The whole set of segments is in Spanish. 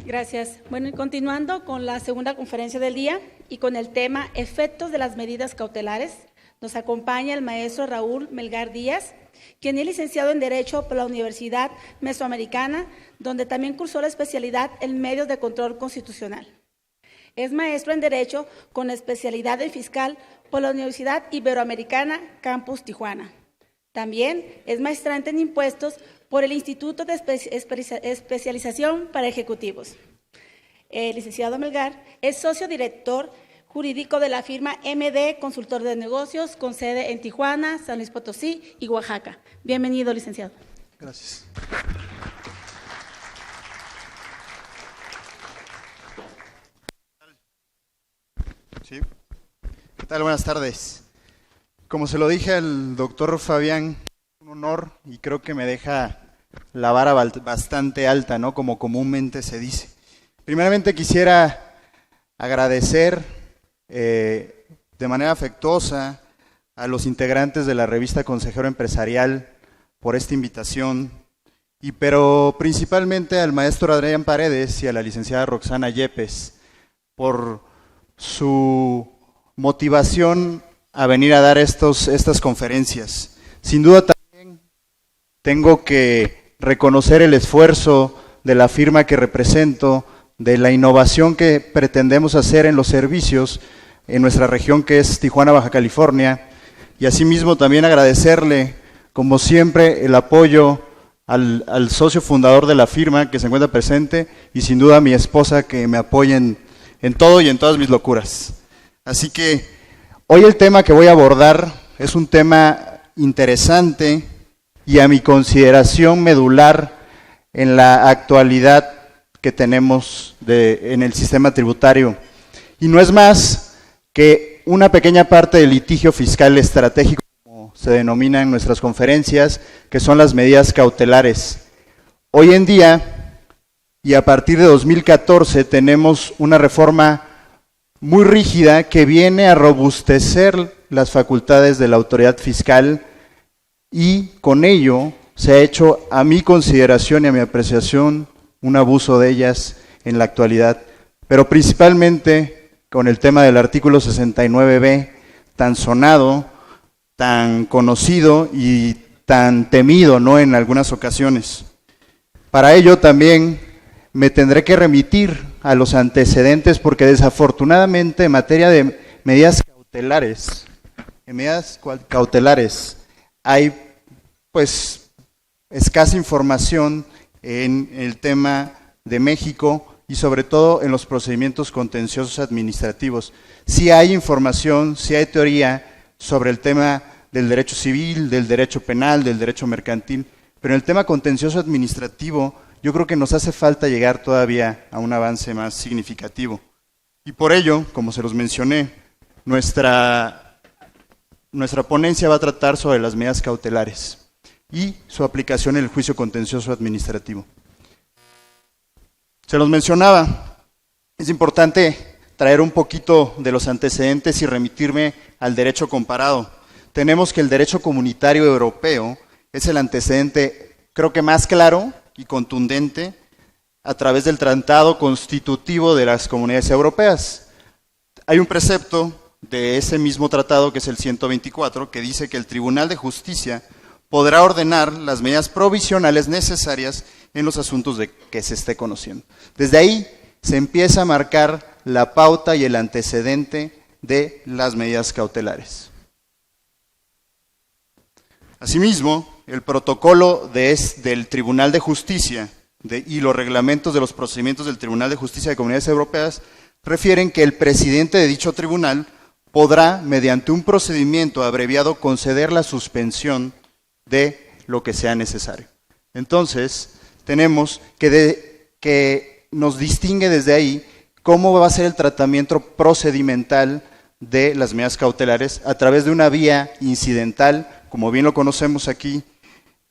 Gracias. Bueno, y continuando con la segunda conferencia del día y con el tema Efectos de las medidas cautelares, nos acompaña el maestro Raúl Melgar Díaz, quien es licenciado en Derecho por la Universidad Mesoamericana, donde también cursó la especialidad en Medios de Control Constitucional. Es maestro en Derecho con especialidad en Fiscal por la Universidad Iberoamericana, Campus Tijuana. También es maestrante en Impuestos por el Instituto de Especialización para Ejecutivos. El licenciado Melgar es socio director jurídico de la firma MD Consultor de Negocios, con sede en Tijuana, San Luis Potosí y Oaxaca. Bienvenido, licenciado. Gracias. ¿Sí? ¿Qué tal? Buenas tardes. Como se lo dije al doctor Fabián, un honor, y creo que me deja la vara bastante alta, ¿no? Como comúnmente se dice. Primeramente quisiera agradecer de manera afectuosa a los integrantes de la revista Consejero Empresarial por esta invitación, pero principalmente al maestro Adrián Paredes y a la licenciada Roxana Yepes por su motivación a venir a dar estas conferencias. Sin duda también tengo que reconocer el esfuerzo de la firma que represento, de la innovación que pretendemos hacer en los servicios en nuestra región, que es Tijuana, Baja California, y asimismo también agradecerle, como siempre, el apoyo al socio fundador de la firma que se encuentra presente, y sin duda a mi esposa, que me apoyen en todo y en todas mis locuras. Así que hoy el tema que voy a abordar es un tema interesante y a mi consideración medular en la actualidad que tenemos en el sistema tributario. Y no es más que una pequeña parte del litigio fiscal estratégico, como se denomina en nuestras conferencias, que son las medidas cautelares. Hoy en día, y a partir de 2014, tenemos una reforma muy rígida que viene a robustecer las facultades de la autoridad fiscal, y con ello se ha hecho, a mi consideración y a mi apreciación, un abuso de ellas en la actualidad, pero principalmente con el tema del artículo 69B, tan sonado, tan conocido y tan temido, ¿no?, en algunas ocasiones. Para ello también me tendré que remitir a los antecedentes, porque desafortunadamente en materia de medidas cautelares, hay pues escasa información en el tema de México y sobre todo en los procedimientos contenciosos administrativos. Sí hay información, sí hay teoría sobre el tema del derecho civil, del derecho penal, del derecho mercantil, pero en el tema contencioso administrativo yo creo que nos hace falta llegar todavía a un avance más significativo. Y por ello, como se los mencioné, nuestra ponencia va a tratar sobre las medidas cautelares y su aplicación en el juicio contencioso administrativo. Se los mencionaba, es importante traer un poquito de los antecedentes y remitirme al derecho comparado. Tenemos que el derecho comunitario europeo es el antecedente, creo que más claro y contundente, a través del tratado constitutivo de las comunidades europeas. Hay un precepto de ese mismo tratado, que es el 124, que dice que el Tribunal de Justicia podrá ordenar las medidas provisionales necesarias en los asuntos de que se esté conociendo. Desde ahí se empieza a marcar la pauta y el antecedente de las medidas cautelares. Asimismo, el protocolo del Tribunal de Justicia y los reglamentos de los procedimientos del Tribunal de Justicia de Comunidades Europeas refieren que el presidente de dicho tribunal podrá, mediante un procedimiento abreviado, conceder la suspensión de lo que sea necesario. Entonces, tenemos que nos distingue desde ahí cómo va a ser el tratamiento procedimental de las medidas cautelares a través de una vía incidental, como bien lo conocemos aquí.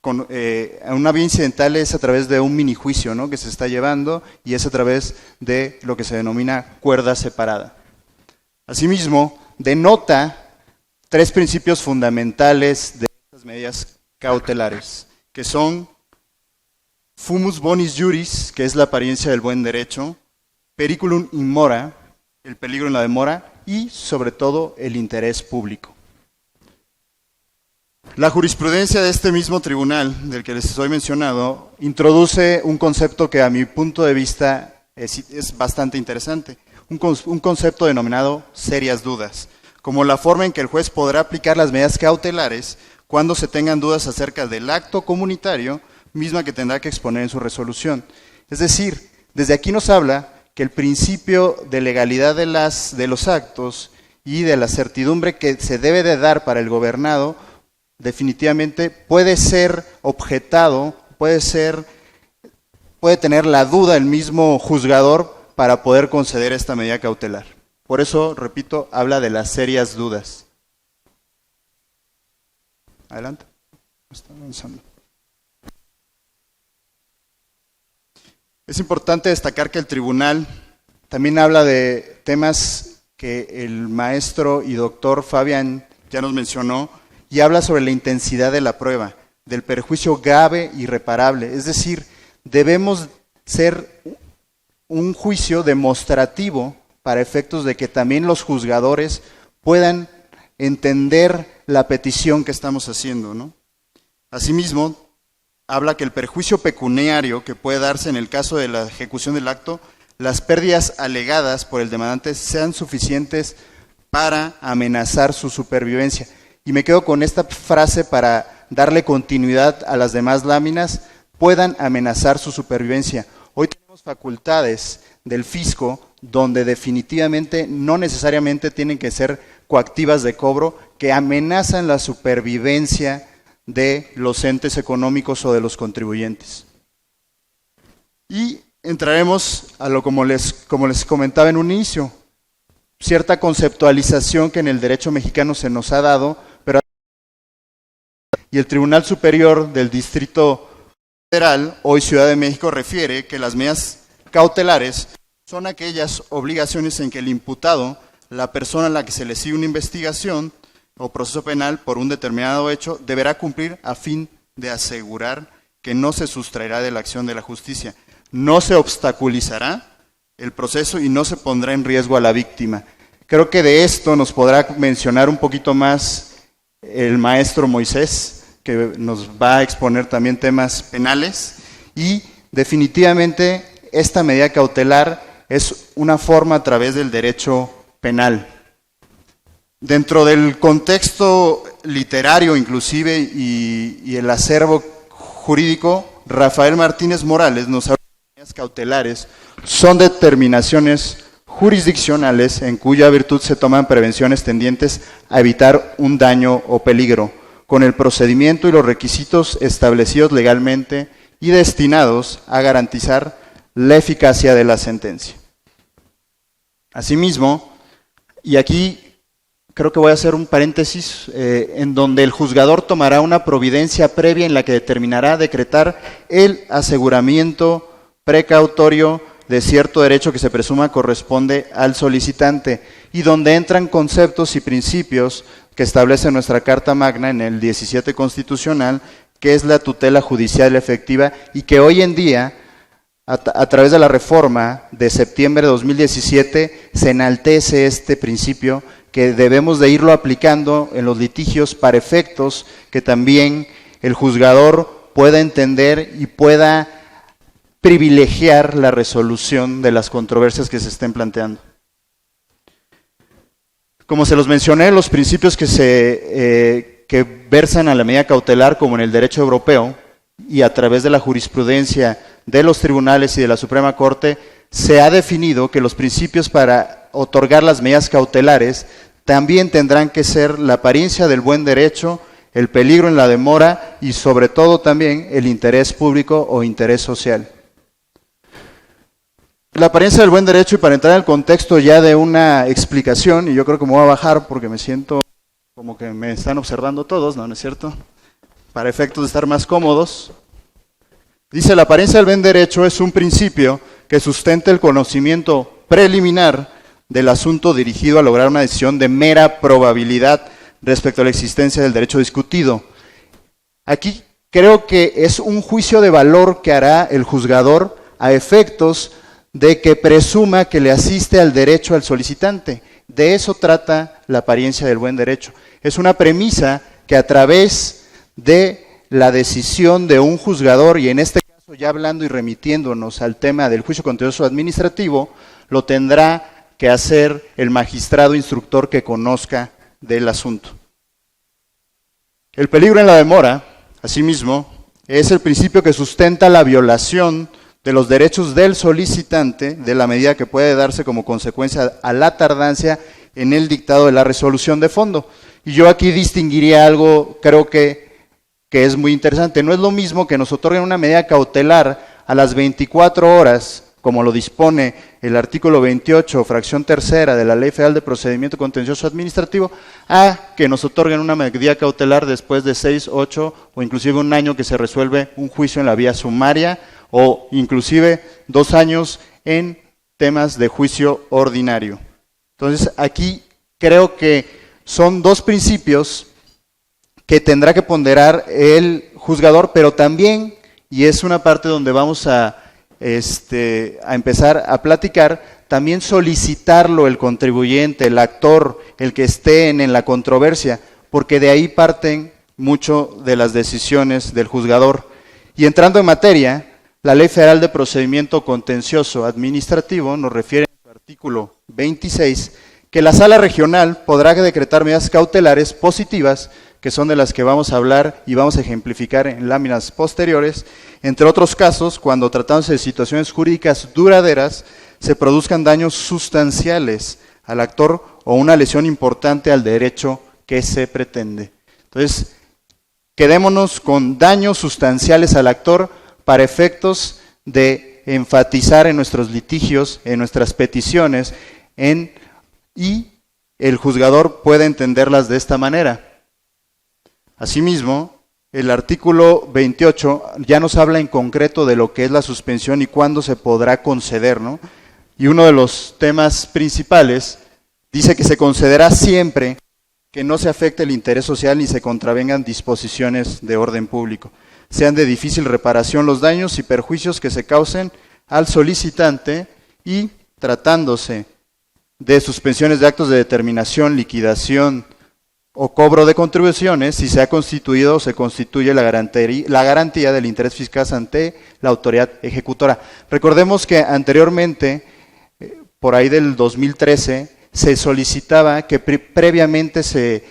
Una vía incidental es a través de un minijuicio, ¿no?, que se está llevando, y es a través de lo que se denomina cuerda separada. Asimismo, denota tres principios fundamentales de estas medidas cautelares, que son fumus bonis juris, que es la apariencia del buen derecho, periculum in mora, el peligro en la demora, y sobre todo el interés público. La jurisprudencia de este mismo tribunal, del que les estoy mencionando, introduce un concepto que a mi punto de vista es bastante interesante, un concepto denominado serias dudas, como la forma en que el juez podrá aplicar las medidas cautelares cuando se tengan dudas acerca del acto comunitario, misma que tendrá que exponer en su resolución. Es decir, desde aquí nos habla que el principio de legalidad de los actos y de la certidumbre que se debe de dar para el gobernado definitivamente puede ser objetado, puede tener la duda el mismo juzgador para poder conceder esta medida cautelar. Por eso, repito, habla de las serias dudas. Adelante. Está avanzando. Es importante destacar que el tribunal también habla de temas que el maestro y doctor Fabián ya nos mencionó, y habla sobre la intensidad de la prueba, del perjuicio grave e irreparable. Es decir, debemos ser un juicio demostrativo para efectos de que también los juzgadores puedan entender la petición que estamos haciendo, ¿no? Asimismo, habla que el perjuicio pecuniario que puede darse en el caso de la ejecución del acto, las pérdidas alegadas por el demandante sean suficientes para amenazar su supervivencia. Y me quedo con esta frase para darle continuidad a las demás láminas, puedan amenazar su supervivencia. Hoy tenemos facultades del fisco donde definitivamente no necesariamente tienen que ser coactivas de cobro, que amenazan la supervivencia de los entes económicos o de los contribuyentes. Y entraremos a lo como les comentaba en un inicio, cierta conceptualización que en el derecho mexicano se nos ha dado, y el Tribunal Superior del Distrito Federal, hoy Ciudad de México, refiere que las medidas cautelares son aquellas obligaciones en que el imputado, la persona a la que se le sigue una investigación o proceso penal por un determinado hecho, deberá cumplir a fin de asegurar que no se sustraerá de la acción de la justicia, no se obstaculizará el proceso y no se pondrá en riesgo a la víctima. Creo que de esto nos podrá mencionar un poquito más el maestro Moisés, que nos va a exponer también temas penales, y definitivamente esta medida cautelar es una forma a través del derecho penal. Dentro del contexto literario inclusive y el acervo jurídico, Rafael Martínez Morales nos habla de medidas cautelares, son determinaciones jurisdiccionales en cuya virtud se toman prevenciones tendientes a evitar un daño o peligro, con el procedimiento y los requisitos establecidos legalmente y destinados a garantizar la eficacia de la sentencia. Asimismo, y aquí creo que voy a hacer un paréntesis, en donde el juzgador tomará una providencia previa en la que determinará decretar el aseguramiento precautorio de cierto derecho que se presuma corresponde al solicitante, y donde entran conceptos y principios que establece nuestra Carta Magna en el 17 constitucional, que es la tutela judicial efectiva, y que hoy en día, a través de la reforma de septiembre de 2017, se enaltece este principio que debemos de irlo aplicando en los litigios para efectos que también el juzgador pueda entender y pueda privilegiar la resolución de las controversias que se estén planteando. Como se los mencioné, los principios que versan a la medida cautelar, como en el derecho europeo, y a través de la jurisprudencia de los tribunales y de la Suprema Corte, se ha definido que los principios para otorgar las medidas cautelares también tendrán que ser la apariencia del buen derecho, el peligro en la demora y sobre todo también el interés público o interés social. La apariencia del buen derecho, y para entrar en el contexto ya de una explicación, y yo creo que me voy a bajar porque me siento como que me están observando todos, ¿no es cierto? Para efectos de estar más cómodos. Dice, la apariencia del buen derecho es un principio que sustenta el conocimiento preliminar del asunto dirigido a lograr una decisión de mera probabilidad respecto a la existencia del derecho discutido. Aquí creo que es un juicio de valor que hará el juzgador a efectos de que presuma que le asiste al derecho al solicitante. De eso trata la apariencia del buen derecho. Es una premisa que a través de la decisión de un juzgador, y en este caso ya hablando y remitiéndonos al tema del juicio contencioso administrativo, lo tendrá que hacer el magistrado instructor que conozca del asunto. El peligro en la demora, asimismo, es el principio que sustenta la violación de los derechos del solicitante de la medida que puede darse como consecuencia a la tardancia en el dictado de la resolución de fondo. Y yo aquí distinguiría algo, creo que es muy interesante. No es lo mismo que nos otorguen una medida cautelar a las 24 horas, como lo dispone el artículo 28, fracción tercera de la Ley Federal de Procedimiento Contencioso Administrativo, a que nos otorguen una medida cautelar después de 6, 8 o inclusive un año que se resuelve un juicio en la vía sumaria, o inclusive 2 años en temas de juicio ordinario. Entonces, aquí creo que son dos principios que tendrá que ponderar el juzgador, pero también, y es una parte donde vamos a empezar a platicar, también solicitarlo el contribuyente, el actor, el que esté en la controversia, porque de ahí parten mucho de las decisiones del juzgador. Y entrando en materia, la Ley Federal de Procedimiento Contencioso Administrativo nos refiere en su artículo 26 que la Sala Regional podrá decretar medidas cautelares positivas, que son de las que vamos a hablar y vamos a ejemplificar en láminas posteriores, entre otros casos, cuando tratándose de situaciones jurídicas duraderas, se produzcan daños sustanciales al actor o una lesión importante al derecho que se pretende. Entonces, quedémonos con daños sustanciales al actor para efectos de enfatizar en nuestros litigios, en nuestras peticiones, y el juzgador puede entenderlas de esta manera. Asimismo, el artículo 28 ya nos habla en concreto de lo que es la suspensión y cuándo se podrá conceder, ¿no? Y uno de los temas principales dice que se concederá siempre que no se afecte el interés social ni se contravengan disposiciones de orden público. Sean de difícil reparación los daños y perjuicios que se causen al solicitante y tratándose de suspensiones de actos de determinación, liquidación o cobro de contribuciones, si se ha constituido o se constituye la garantía del interés fiscal ante la autoridad ejecutora. Recordemos que anteriormente, por ahí del 2013, se solicitaba que previamente se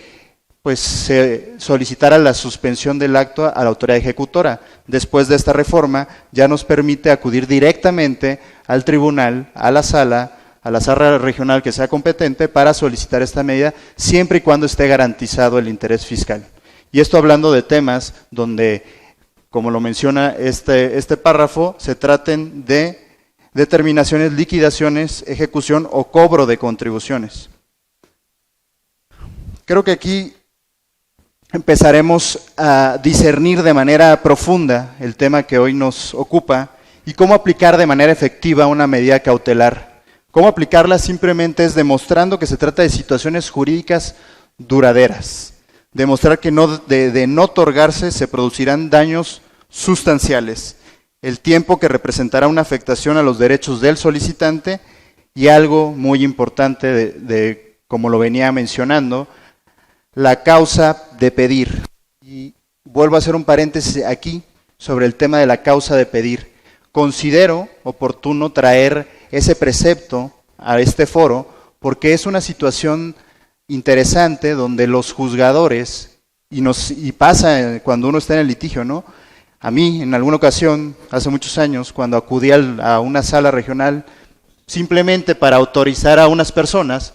solicitara la suspensión del acto a la autoridad ejecutora. Después de esta reforma, ya nos permite acudir directamente al tribunal, a la sala regional que sea competente para solicitar esta medida, siempre y cuando esté garantizado el interés fiscal. Y esto hablando de temas donde, como lo menciona este párrafo, se traten de determinaciones, liquidaciones, ejecución o cobro de contribuciones. Creo que aquí empezaremos a discernir de manera profunda el tema que hoy nos ocupa y cómo aplicar de manera efectiva una medida cautelar. ¿Cómo aplicarla? Simplemente es demostrando que se trata de situaciones jurídicas duraderas. Demostrar que de no otorgarse se producirán daños sustanciales. El tiempo que representará una afectación a los derechos del solicitante y algo muy importante como lo venía mencionando, la causa de pedir. Y vuelvo a hacer un paréntesis aquí sobre el tema de la causa de pedir. Considero oportuno traer ese precepto a este foro porque es una situación interesante donde los juzgadores, y pasa cuando uno está en el litigio, ¿no? A mí, en alguna ocasión, hace muchos años, cuando acudí a una sala regional, simplemente para autorizar a unas personas,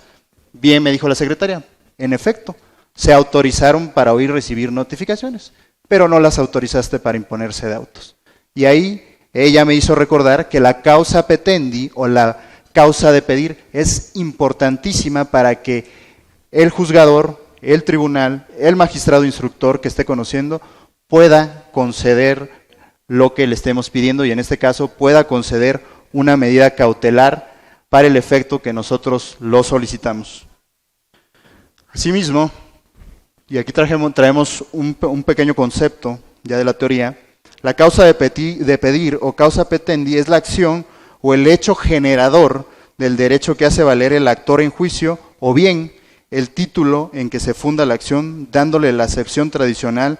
bien me dijo la secretaria, en efecto, se autorizaron para oír recibir notificaciones, pero no las autorizaste para imponerse de autos. Y ahí ella me hizo recordar que la causa petendi o la causa de pedir es importantísima para que el juzgador, el tribunal, el magistrado instructor que esté conociendo pueda conceder lo que le estemos pidiendo y en este caso pueda conceder una medida cautelar para el efecto que nosotros lo solicitamos. Asimismo, y aquí traemos un pequeño concepto ya de la teoría, la causa de pedir o causa petendi es la acción o el hecho generador del derecho que hace valer el actor en juicio, o bien el título en que se funda la acción, dándole la acepción tradicional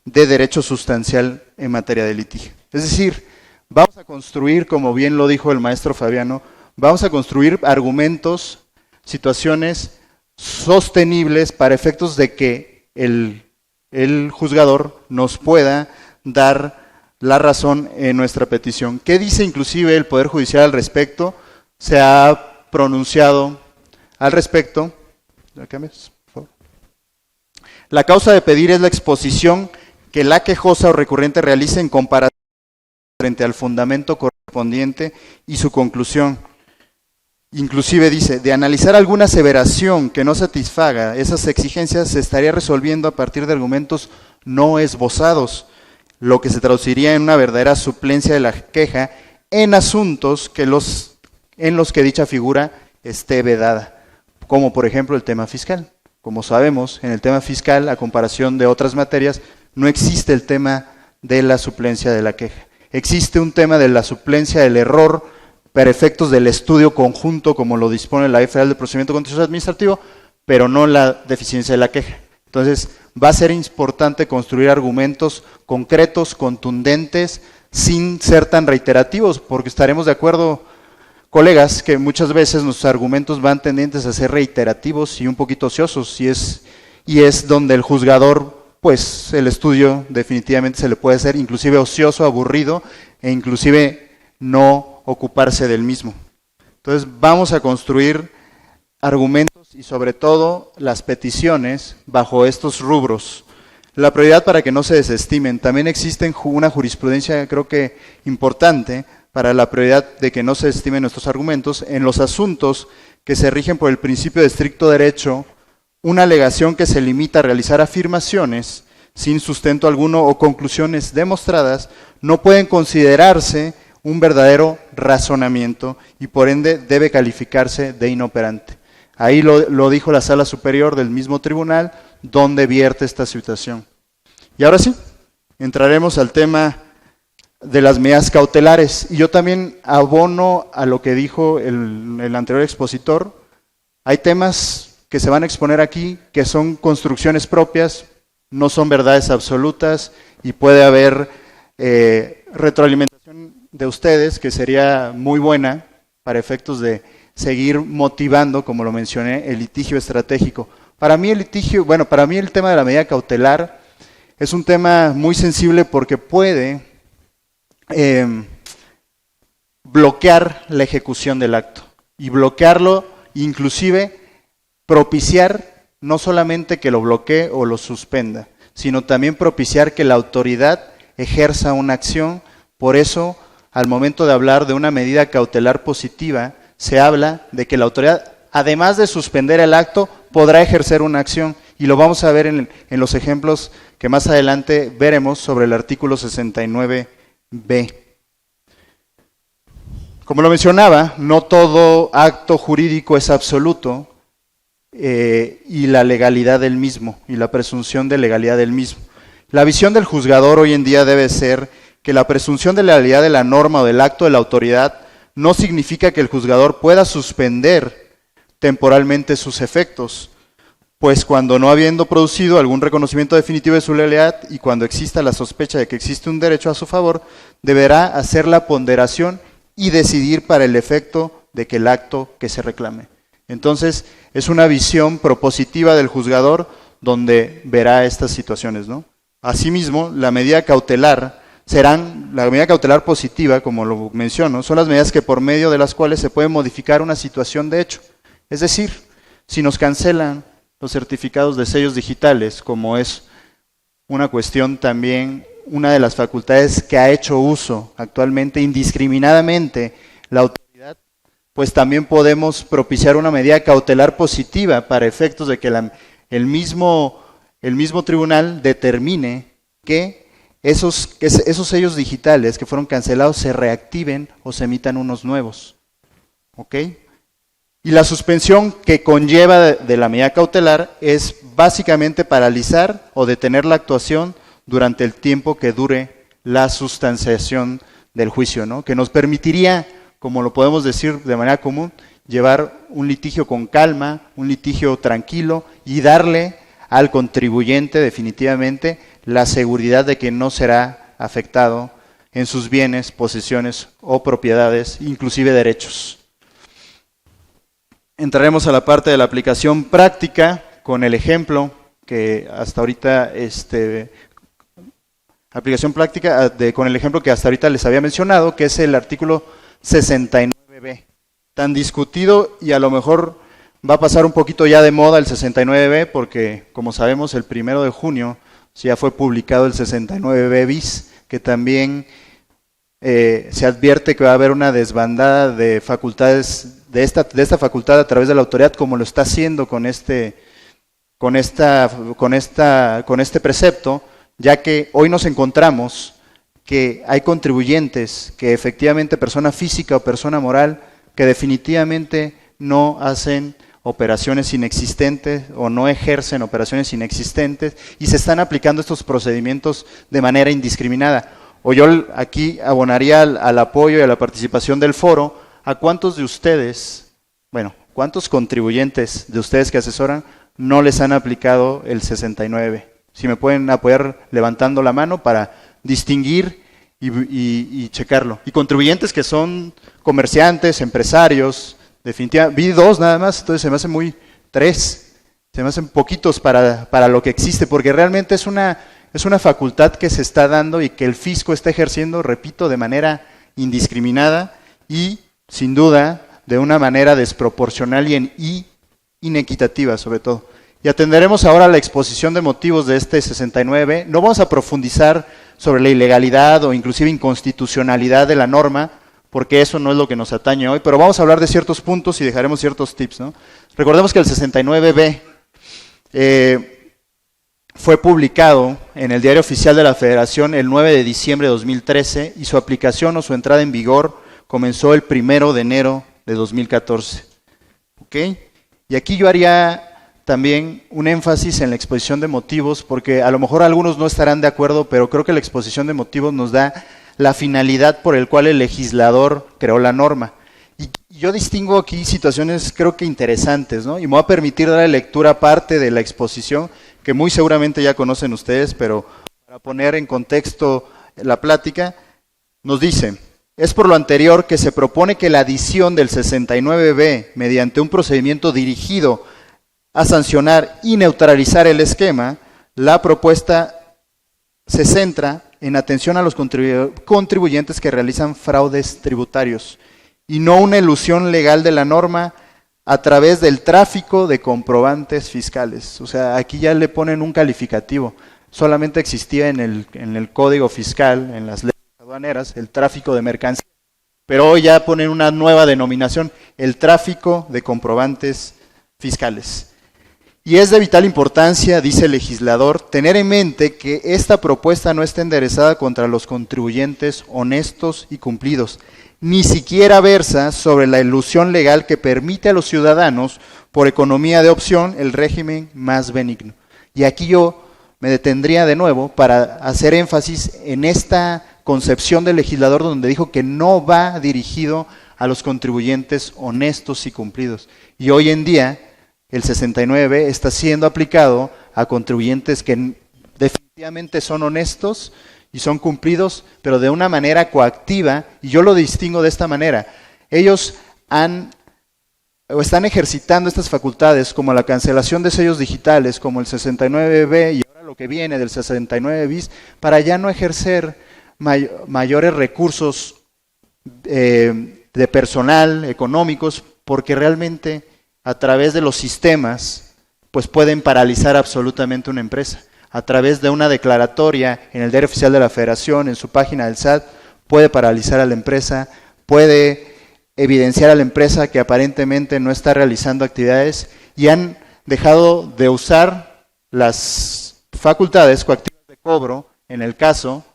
de derecho sustancial en materia de litigio. Es decir, vamos a construir, como bien lo dijo el maestro Fabiano, vamos a construir argumentos, situaciones sostenibles para efectos de que el juzgador nos pueda dar la razón en nuestra petición. ¿Qué dice inclusive el Poder Judicial al respecto? Se ha pronunciado al respecto. ¿La cambias, por favor? La causa de pedir es la exposición que la quejosa o recurrente realice en comparación frente al fundamento correspondiente y su conclusión. Inclusive dice, de analizar alguna aseveración que no satisfaga esas exigencias, se estaría resolviendo a partir de argumentos no esbozados, lo que se traduciría en una verdadera suplencia de la queja en asuntos en los que dicha figura esté vedada, como por ejemplo el tema fiscal. Como sabemos, en el tema fiscal, a comparación de otras materias, no existe el tema de la suplencia de la queja. Existe un tema de la suplencia del error para efectos del estudio conjunto, como lo dispone la Ley Federal de Procedimiento Contencioso Administrativo, pero no la deficiencia de la queja. Entonces, va a ser importante construir argumentos concretos, contundentes, sin ser tan reiterativos, porque estaremos de acuerdo, colegas, que muchas veces nuestros argumentos van tendientes a ser reiterativos y un poquito ociosos, y es donde el juzgador, pues el estudio definitivamente se le puede hacer inclusive ocioso, aburrido, e inclusive no ocuparse del mismo. Entonces vamos a construir argumentos y sobre todo las peticiones bajo estos rubros. La prioridad para que no se desestimen. También existe una jurisprudencia, creo que importante, para la prioridad de que no se desestimen nuestros argumentos en los asuntos que se rigen por el principio de estricto derecho. Una alegación que se limita a realizar afirmaciones sin sustento alguno o conclusiones demostradas no pueden considerarse un verdadero razonamiento y por ende debe calificarse de inoperante. Ahí lo dijo la Sala Superior del mismo tribunal donde vierte esta situación. Y ahora sí, entraremos al tema de las medidas cautelares. Y yo también abono a lo que dijo el anterior expositor. Hay temas que se van a exponer aquí que son construcciones propias, no son verdades absolutas y puede haber retroalimentación de ustedes que sería muy buena para efectos de seguir motivando, como lo mencioné, el litigio estratégico. Para mí el tema de la medida cautelar es un tema muy sensible porque puede bloquear la ejecución del acto y bloquearlo, inclusive propiciar no solamente que lo bloquee o lo suspenda, sino también propiciar que la autoridad ejerza una acción. Por eso, al momento de hablar de una medida cautelar positiva, se habla de que la autoridad, además de suspender el acto, podrá ejercer una acción. Y lo vamos a ver en los ejemplos que más adelante veremos sobre el artículo 69b. Como lo mencionaba, no todo acto jurídico es absoluto y la legalidad del mismo, y la presunción de legalidad del mismo. La visión del juzgador hoy en día debe ser que la presunción de legalidad de la norma o del acto de la autoridad no significa que el juzgador pueda suspender temporalmente sus efectos, pues cuando no habiendo producido algún reconocimiento definitivo de su legalidad y cuando exista la sospecha de que existe un derecho a su favor, deberá hacer la ponderación y decidir para el efecto de que el acto que se reclame. Entonces, es una visión propositiva del juzgador donde verá estas situaciones, ¿no? Asimismo, la medida cautelar positiva, como lo menciono, son las medidas que por medio de las cuales se puede modificar una situación de hecho. Es decir, si nos cancelan los certificados de sellos digitales, como es una cuestión también, una de las facultades que ha hecho uso actualmente indiscriminadamente la autoridad, pues también podemos propiciar una medida cautelar positiva para efectos de que el mismo tribunal determine que esos sellos digitales que fueron cancelados se reactiven o se emitan unos nuevos. ¿Ok? Y la suspensión que conlleva de la medida cautelar es básicamente paralizar o detener la actuación durante el tiempo que dure la sustanciación del juicio, ¿no? Que nos permitiría, como lo podemos decir de manera común, llevar un litigio con calma, un litigio tranquilo y darle al contribuyente definitivamente la seguridad de que no será afectado en sus bienes, posesiones o propiedades, inclusive derechos. Entraremos a la parte de la aplicación práctica con el ejemplo que hasta ahorita, aplicación práctica con el ejemplo que hasta ahorita les había mencionado, que es el artículo 69B, tan discutido y a lo mejor va a pasar un poquito ya de moda el 69B, porque como sabemos el 1 de junio ya fue publicado el 69B bis, que también se advierte que va a haber una desbandada de facultades de esta facultad a través de la autoridad, como lo está haciendo con este precepto, ya que hoy nos encontramos que hay contribuyentes que efectivamente, persona física o persona moral, que definitivamente no hacen operaciones inexistentes o no ejercen operaciones inexistentes y se están aplicando estos procedimientos de manera indiscriminada. O yo aquí abonaría al apoyo y a la participación del foro, ¿a cuántos de ustedes, cuántos contribuyentes de ustedes que asesoran no les han aplicado el 69? Si me pueden apoyar levantando la mano para distinguir y checarlo. Y contribuyentes que son comerciantes, empresarios, definitivamente, vi 2 nada más, entonces se me hacen 3, se me hacen poquitos para lo que existe, porque realmente es una facultad que se está dando y que el fisco está ejerciendo, repito, de manera indiscriminada y sin duda de una manera desproporcional y inequitativa sobre todo. Y atenderemos ahora la exposición de motivos de este 69. No vamos a profundizar sobre la ilegalidad o inclusive inconstitucionalidad de la norma, porque eso no es lo que nos atañe hoy, pero vamos a hablar de ciertos puntos y dejaremos ciertos tips, ¿no? Recordemos que el 69B fue publicado en el Diario Oficial de la Federación el 9 de diciembre de 2013 y su aplicación o su entrada en vigor comenzó el 1 de enero de 2014. ¿Ok? Y aquí yo haría también un énfasis en la exposición de motivos, porque a lo mejor algunos no estarán de acuerdo, pero creo que la exposición de motivos nos da la finalidad por el cual el legislador creó la norma. Y yo distingo aquí situaciones creo que interesantes, ¿no? Y me voy a permitir dar lectura aparte de la exposición, que muy seguramente ya conocen ustedes, pero para poner en contexto la plática, nos dice: es por lo anterior que se propone que la adición del 69B mediante un procedimiento dirigido a sancionar y neutralizar el esquema, la propuesta se centra en atención a los contribuyentes que realizan fraudes tributarios y no una elusión legal de la norma a través del tráfico de comprobantes fiscales. O sea, aquí ya le ponen un calificativo. Solamente existía en el Código Fiscal, en las leyes aduaneras, el tráfico de mercancías, pero hoy ya ponen una nueva denominación, el tráfico de comprobantes fiscales. Y es de vital importancia, dice el legislador, tener en mente que esta propuesta no está enderezada contra los contribuyentes honestos y cumplidos, ni siquiera versa sobre la ilusión legal que permite a los ciudadanos, por economía de opción, el régimen más benigno. Y aquí yo me detendría de nuevo para hacer énfasis en esta concepción del legislador donde dijo que no va dirigido a los contribuyentes honestos y cumplidos. Y hoy en día el 69 está siendo aplicado a contribuyentes que definitivamente son honestos y son cumplidos, pero de una manera coactiva, y yo lo distingo de esta manera. Ellos están ejercitando estas facultades como la cancelación de sellos digitales, como el 69B y ahora lo que viene del 69 bis, para ya no ejercer mayores recursos de personal, económicos, porque realmente a través de los sistemas pues pueden paralizar absolutamente una empresa. A través de una declaratoria en el Diario Oficial de la Federación, en su página del SAT, puede paralizar a la empresa, puede evidenciar a la empresa que aparentemente no está realizando actividades y han dejado de usar las facultades coactivas de cobro en el caso,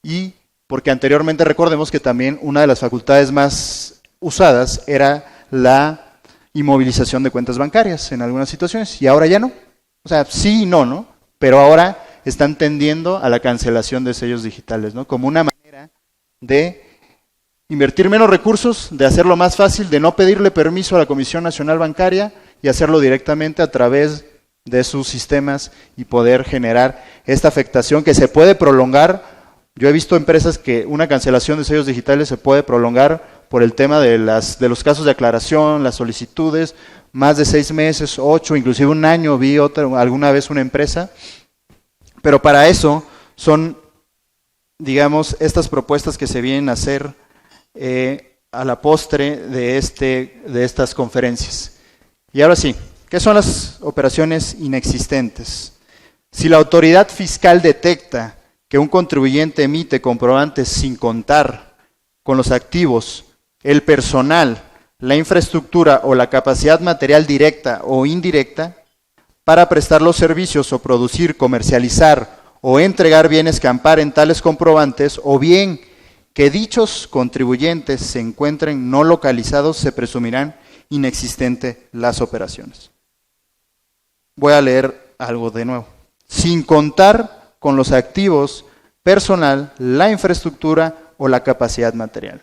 y porque anteriormente recordemos que también una de las facultades más usadas era la inmovilización de cuentas bancarias en algunas situaciones, y ahora ya no. O sea, sí y no, ¿no? Pero ahora están tendiendo a la cancelación de sellos digitales, ¿no? Como una manera de invertir menos recursos, de hacerlo más fácil, de no pedirle permiso a la Comisión Nacional Bancaria y hacerlo directamente a través de sus sistemas y poder generar esta afectación que se puede prolongar. Yo he visto empresas que una cancelación de sellos digitales se puede prolongar por el tema de los casos de aclaración, las solicitudes, más de 6 meses, 8, inclusive un año. Vi alguna vez una empresa, pero para eso son, digamos, estas propuestas que se vienen a hacer a la postre de estas conferencias. Y ahora sí, ¿qué son las operaciones inexistentes? Si la autoridad fiscal detecta que un contribuyente emite comprobantes sin contar con los activos, el personal, la infraestructura o la capacidad material directa o indirecta para prestar los servicios o producir, comercializar o entregar bienes que amparen tales comprobantes, o bien que dichos contribuyentes se encuentren no localizados, se presumirán inexistentes las operaciones. Voy a leer algo de nuevo. Sin contar con los activos, personal, la infraestructura o la capacidad material.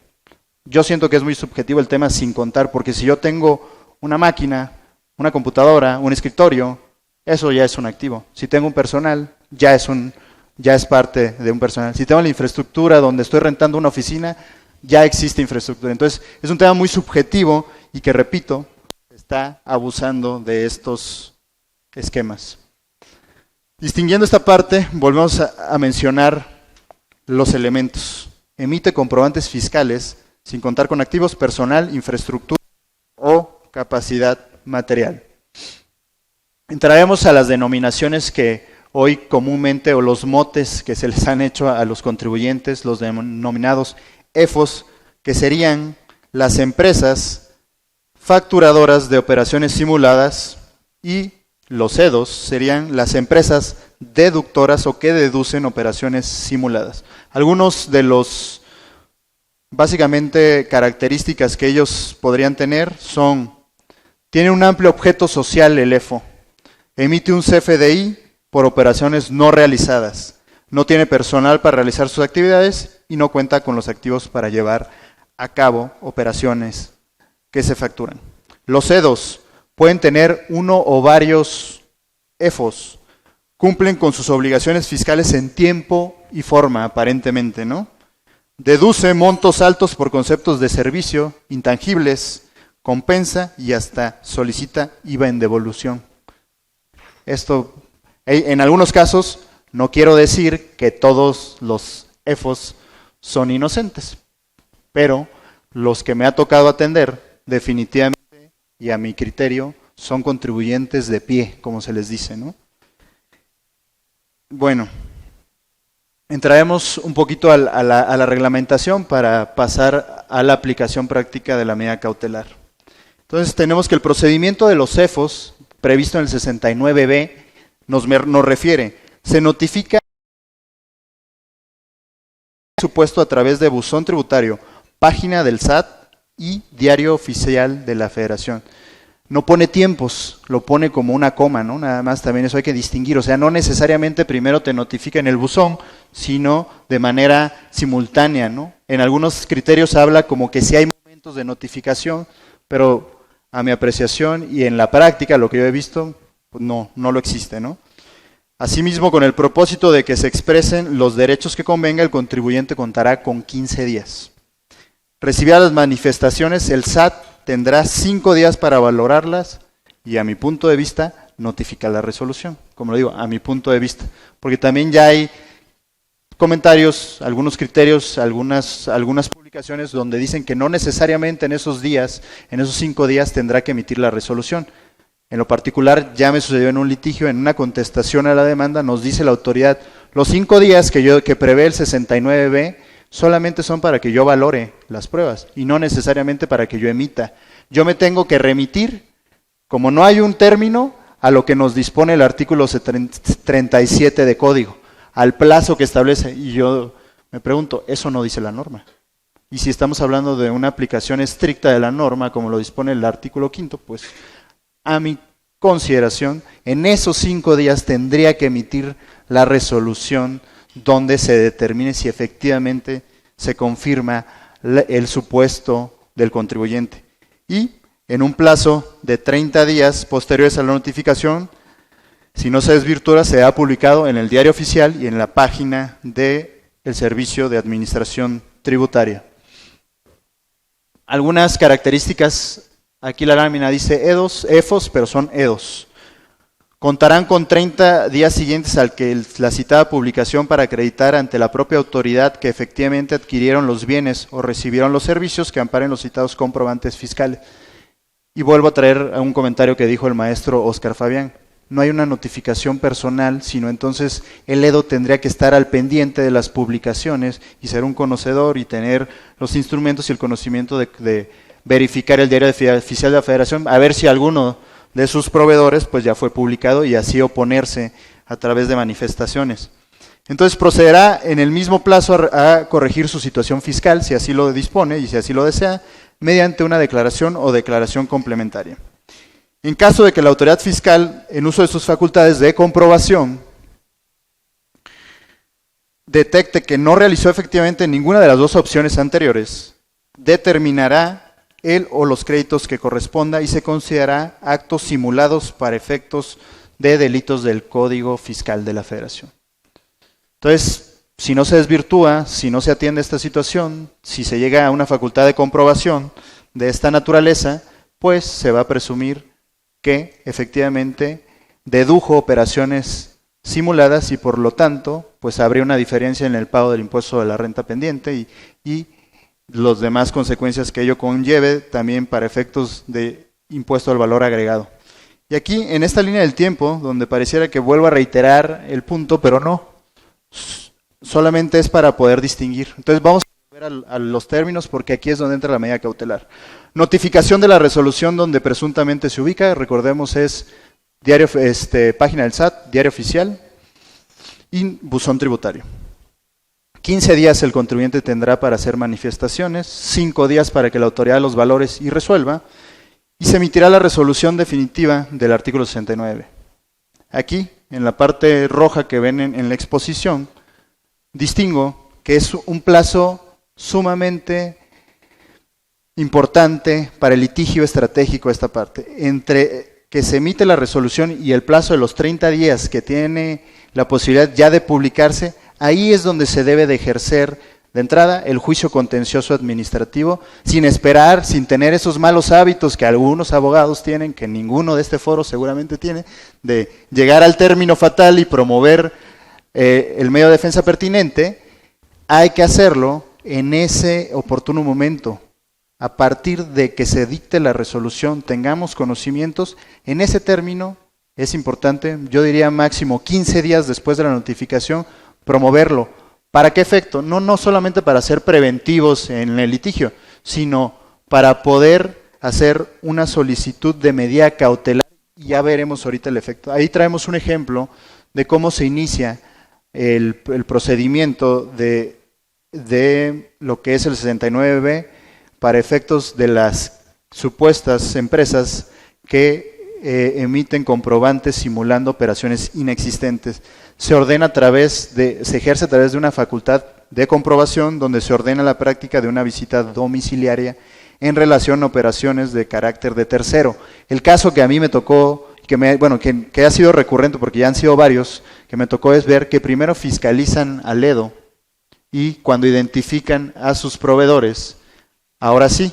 Yo siento que es muy subjetivo el tema sin contar, porque si yo tengo una máquina, una computadora, un escritorio, eso ya es un activo. Si tengo un personal, ya es parte de un personal. Si tengo la infraestructura donde estoy rentando una oficina, ya existe infraestructura. Entonces, es un tema muy subjetivo y que, repito, está abusando de estos esquemas. Distinguiendo esta parte, volvemos a mencionar los elementos. Emite comprobantes fiscales sin contar con activos, personal, infraestructura o capacidad material. Entraremos a las denominaciones que hoy comúnmente, o los motes que se les han hecho a los contribuyentes, los denominados EFOS, que serían las empresas facturadoras de operaciones simuladas, y los EDOS serían las empresas deductoras o que deducen operaciones simuladas. Algunos de los, básicamente, características que ellos podrían tener son: tiene un amplio objeto social el EFO, emite un CFDI por operaciones no realizadas, no tiene personal para realizar sus actividades y no cuenta con los activos para llevar a cabo operaciones que se facturan. Los EDOS pueden tener uno o varios EFOS, cumplen con sus obligaciones fiscales en tiempo y forma, aparentemente, ¿no? Deduce montos altos por conceptos de servicio, intangibles, compensa y hasta solicita IVA en devolución. Esto, en algunos casos, no quiero decir que todos los EFOS son inocentes, pero los que me ha tocado atender, definitivamente, y a mi criterio, son contribuyentes de pie, como se les dice, ¿no? Bueno, entraremos un poquito a la reglamentación para pasar a la aplicación práctica de la medida cautelar. Entonces tenemos que el procedimiento de los EFOS, previsto en el 69B, nos refiere, se notifica el supuesto a través de buzón tributario, página del SAT y diario oficial de la Federación. No pone tiempos, lo pone como una coma, ¿no? Nada más, también eso hay que distinguir. O sea, no necesariamente primero te notifica en el buzón, sino de manera simultánea, ¿no? En algunos criterios habla como que sí hay momentos de notificación, pero a mi apreciación y en la práctica, lo que yo he visto, pues no lo existe, ¿no? Asimismo, con el propósito de que se expresen los derechos que convenga, el contribuyente contará con 15 días. Recibirá las manifestaciones, el SAT tendrá 5 días para valorarlas y, a mi punto de vista, notificar la resolución. Como lo digo, a mi punto de vista. Porque también ya hay comentarios, algunos criterios, algunas publicaciones donde dicen que no necesariamente en esos días, en esos 5 días, tendrá que emitir la resolución. En lo particular, ya me sucedió en un litigio, en una contestación a la demanda, nos dice la autoridad, los 5 días que prevé el 69B, solamente son para que yo valore las pruebas y no necesariamente para que yo emita. Yo me tengo que remitir, como no hay un término, a lo que nos dispone el artículo 37 de código, al plazo que establece. Y yo me pregunto, eso no dice la norma. Y si estamos hablando de una aplicación estricta de la norma, como lo dispone el artículo 5, pues a mi consideración, en esos 5 días tendría que emitir la resolución donde se determine si efectivamente se confirma el supuesto del contribuyente. Y en un plazo de 30 días posteriores a la notificación, si no se desvirtúa, se ha publicado en el Diario Oficial y en la página del Servicio de Administración Tributaria. Algunas características, aquí la lámina dice EFOS, pero son EDOS. Contarán con 30 días siguientes al que la citada publicación para acreditar ante la propia autoridad que efectivamente adquirieron los bienes o recibieron los servicios que amparen los citados comprobantes fiscales. Y vuelvo a traer un comentario que dijo el maestro Oscar Fabián. No hay una notificación personal, sino entonces el EDO tendría que estar al pendiente de las publicaciones y ser un conocedor y tener los instrumentos y el conocimiento de verificar el diario oficial de la Federación, a ver si alguno de sus proveedores pues ya fue publicado y así oponerse a través de manifestaciones. Entonces procederá en el mismo plazo a corregir su situación fiscal, si así lo dispone y si así lo desea, mediante una declaración o declaración complementaria. En caso de que la autoridad fiscal, en uso de sus facultades de comprobación, detecte que no realizó efectivamente ninguna de las dos opciones anteriores, determinará él o los créditos que corresponda y se considerará actos simulados para efectos de delitos del Código Fiscal de la Federación. Entonces, si no se desvirtúa, si no se atiende esta situación, si se llega a una facultad de comprobación de esta naturaleza, pues se va a presumir que efectivamente dedujo operaciones simuladas y por lo tanto, pues habría una diferencia en el pago del impuesto de la renta pendiente y los demás consecuencias que ello conlleve también para efectos de impuesto al valor agregado. Y aquí, en esta línea del tiempo, donde pareciera que vuelvo a reiterar el punto, pero no, solamente es para poder distinguir. Entonces vamos a volver a los términos porque aquí es donde entra la medida cautelar. Notificación de la resolución donde presuntamente se ubica, recordemos es página del SAT, Diario Oficial y buzón tributario. 15 días el contribuyente tendrá para hacer manifestaciones, 5 días para que la autoridad de los valores y resuelva, y se emitirá la resolución definitiva del artículo 69. Aquí, en la parte roja que ven en la exposición, distingo que es un plazo sumamente importante para el litigio estratégico esta parte. Entre que se emite la resolución y el plazo de los 30 días que tiene la posibilidad ya de publicarse, ahí es donde se debe de ejercer de entrada el juicio contencioso administrativo, sin esperar, sin tener esos malos hábitos que algunos abogados tienen, que ninguno de este foro seguramente tiene, de llegar al término fatal y promover el medio de defensa pertinente. Hay que hacerlo en ese oportuno momento. A partir de que se dicte la resolución, tengamos conocimientos, en ese término es importante, yo diría máximo 15 días después de la notificación, promoverlo. ¿Para qué efecto? No solamente para ser preventivos en el litigio, sino para poder hacer una solicitud de medida cautelar y ya veremos ahorita el efecto. Ahí traemos un ejemplo de cómo se inicia el procedimiento de lo que es el 69B para efectos de las supuestas empresas que emiten comprobantes simulando operaciones inexistentes. Se ejerce a través de una facultad de comprobación donde se ordena la práctica de una visita domiciliaria en relación a operaciones de carácter de tercero. El caso que a mí me tocó, que ha sido recurrente porque ya han sido varios, que me tocó es ver que primero fiscalizan al EDO y cuando identifican a sus proveedores, ahora sí,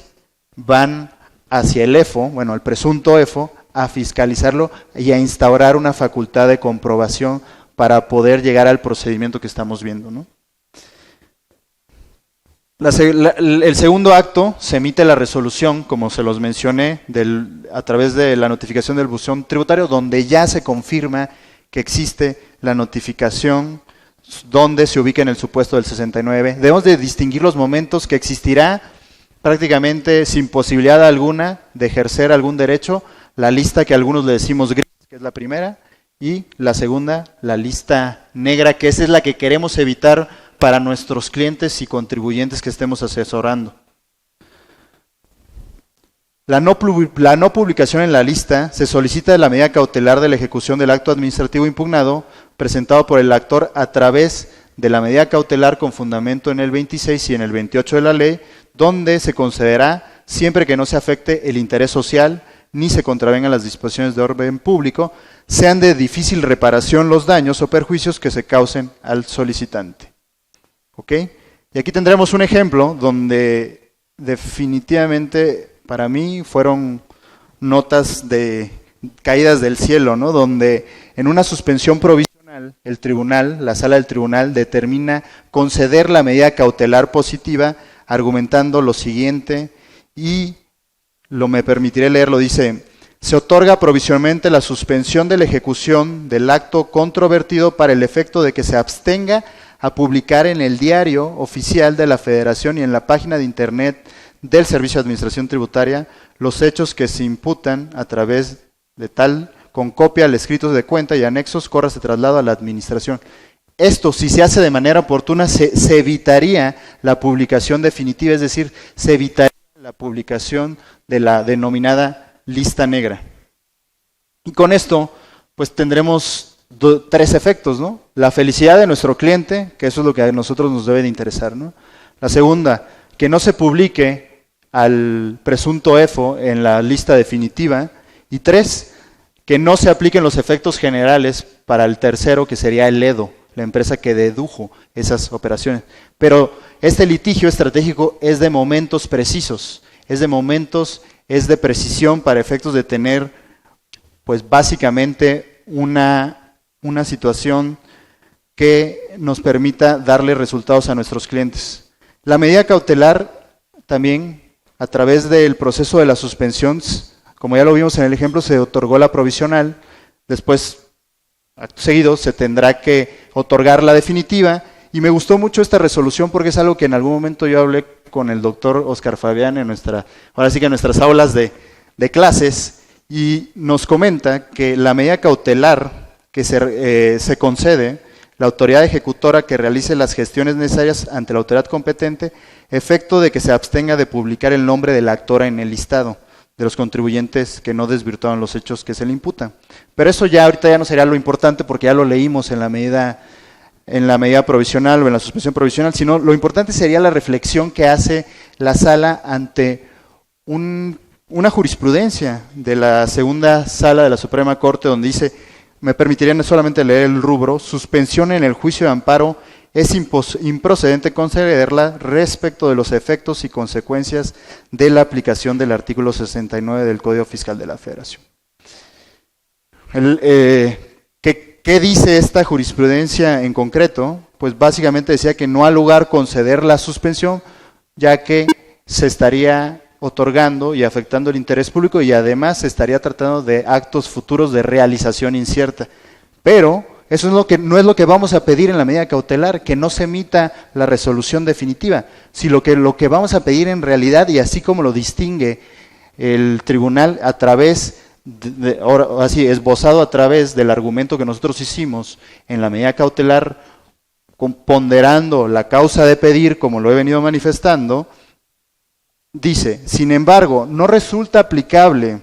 van hacia el EFO, el presunto EFO, a fiscalizarlo y a instaurar una facultad de comprobación para poder llegar al procedimiento que estamos viendo, ¿no? El segundo acto se emite la resolución, como se los mencioné, a través de la notificación del buzón tributario, donde ya se confirma que existe la notificación donde se ubica en el supuesto del 69. Debemos de distinguir los momentos que existirá prácticamente sin posibilidad alguna de ejercer algún derecho, la lista que algunos le decimos gris, que es la primera, y la segunda, la lista negra, que esa es la que queremos evitar para nuestros clientes y contribuyentes que estemos asesorando. La no publicación en la lista se solicita de la medida cautelar de la ejecución del acto administrativo impugnado presentado por el actor a través de la medida cautelar con fundamento en el 26 y en el 28 de la ley, donde se concederá siempre que no se afecte el interés social ni se contravengan las disposiciones de orden público, sean de difícil reparación los daños o perjuicios que se causen al solicitante. ¿Ok? Y aquí tendremos un ejemplo donde definitivamente para mí fueron notas de caídas del cielo, ¿no? Donde en una suspensión provisional el tribunal, la sala del tribunal, determina conceder la medida cautelar positiva argumentando lo siguiente y me permitiré leerlo, dice: se otorga provisionalmente la suspensión de la ejecución del acto controvertido para el efecto de que se abstenga a publicar en el diario oficial de la Federación y en la página de internet del Servicio de Administración Tributaria los hechos que se imputan a través de tal, con copia al escrito de cuenta y anexos, córrase traslado a la Administración. Esto, si se hace de manera oportuna, se evitaría la publicación definitiva, es decir, se evitaría la publicación de la denominada lista negra. Y con esto, pues tendremos tres efectos, ¿no? La felicidad de nuestro cliente, que eso es lo que a nosotros nos debe de interesar, ¿no? La segunda, que no se publique al presunto EFO en la lista definitiva. Y tres, que no se apliquen los efectos generales para el tercero, que sería el EDO, la empresa que dedujo esas operaciones. Pero este litigio estratégico es de momentos precisos, es de precisión para efectos de tener, pues básicamente, una situación que nos permita darle resultados a nuestros clientes. La medida cautelar también, a través del proceso de la suspensión, como ya lo vimos en el ejemplo, se otorgó la provisional, después, acto seguido, se tendrá que otorgar la definitiva, y me gustó mucho esta resolución porque es algo que en algún momento yo hablé con el doctor Oscar Fabián en nuestras aulas de clases, y nos comenta que la medida cautelar que se concede, la autoridad ejecutora que realice las gestiones necesarias ante la autoridad competente, efecto de que se abstenga de publicar el nombre de la actora en el listado de los contribuyentes que no desvirtuaron los hechos que se le imputan. Pero eso ya ahorita ya no sería lo importante porque ya lo leímos en la medida provisional o en la suspensión provisional, sino lo importante sería la reflexión que hace la sala ante una jurisprudencia de la segunda sala de la Suprema Corte, donde dice, me permitirían solamente leer el rubro: suspensión en el juicio de amparo es improcedente concederla respecto de los efectos y consecuencias de la aplicación del artículo 69 del Código Fiscal de la Federación. ¿Qué dice esta jurisprudencia en concreto? Pues básicamente decía que no ha lugar conceder la suspensión, ya que se estaría otorgando y afectando el interés público y además se estaría tratando de actos futuros de realización incierta. Pero eso no es lo que vamos a pedir en la medida cautelar, que no se emita la resolución definitiva, sino que lo que vamos a pedir en realidad, y así como lo distingue el tribunal a través así esbozado a través del argumento que nosotros hicimos en la medida cautelar, ponderando la causa de pedir, como lo he venido manifestando, dice: sin embargo, no resulta aplicable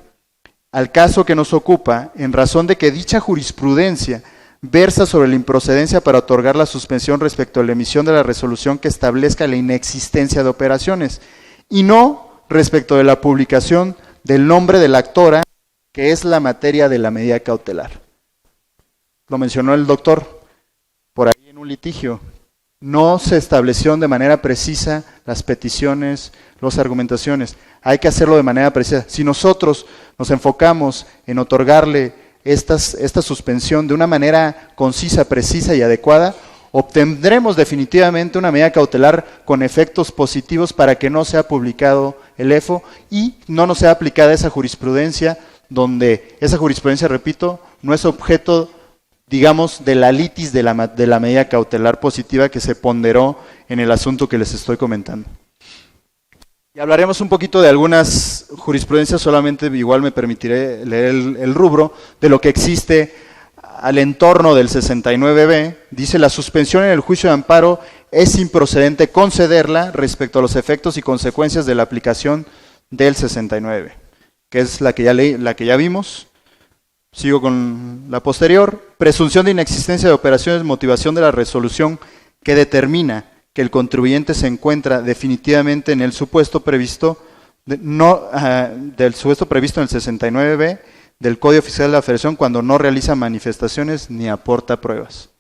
al caso que nos ocupa en razón de que dicha jurisprudencia versa sobre la improcedencia para otorgar la suspensión respecto a la emisión de la resolución que establezca la inexistencia de operaciones, y no respecto de la publicación del nombre de la actora, que es la materia de la medida cautelar. Lo mencionó el doctor por ahí en un litigio. No se estableció de manera precisa las peticiones, las argumentaciones. Hay que hacerlo de manera precisa. Si nosotros nos enfocamos en otorgarle esta suspensión de una manera concisa, precisa y adecuada, obtendremos definitivamente una medida cautelar con efectos positivos para que no sea publicado el EFO y no nos sea aplicada esa jurisprudencia, donde esa jurisprudencia, repito, no es objeto, digamos, de la litis de la medida cautelar positiva que se ponderó en el asunto que les estoy comentando. Y hablaremos un poquito de algunas jurisprudencias, solamente igual me permitiré leer el rubro de lo que existe al entorno del 69B. Dice: la suspensión en el juicio de amparo es improcedente concederla respecto a los efectos y consecuencias de la aplicación del 69. que es la que ya vimos. Sigo con la posterior. Presunción de inexistencia de operaciones, motivación de la resolución que determina que el contribuyente se encuentra definitivamente en el supuesto previsto, del supuesto previsto en el 69b del Código Fiscal de la Federación cuando no realiza manifestaciones ni aporta pruebas.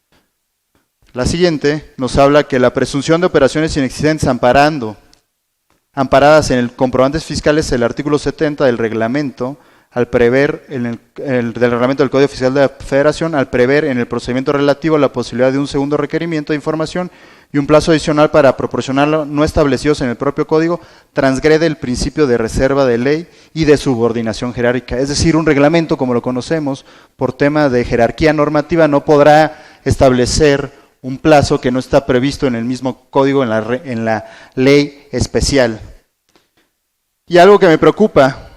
La siguiente nos habla que la presunción de operaciones inexistentes amparadas en el comprobantes fiscales, el artículo 70 del reglamento, al prever del reglamento del Código Fiscal de la Federación, al prever en el procedimiento relativo la posibilidad de un segundo requerimiento de información y un plazo adicional para proporcionarlo no establecidos en el propio código, transgrede el principio de reserva de ley y de subordinación jerárquica. Es decir, un reglamento, como lo conocemos, por tema de jerarquía normativa, no podrá establecer un plazo que no está previsto en el mismo código, en la ley especial. Y algo que me preocupa,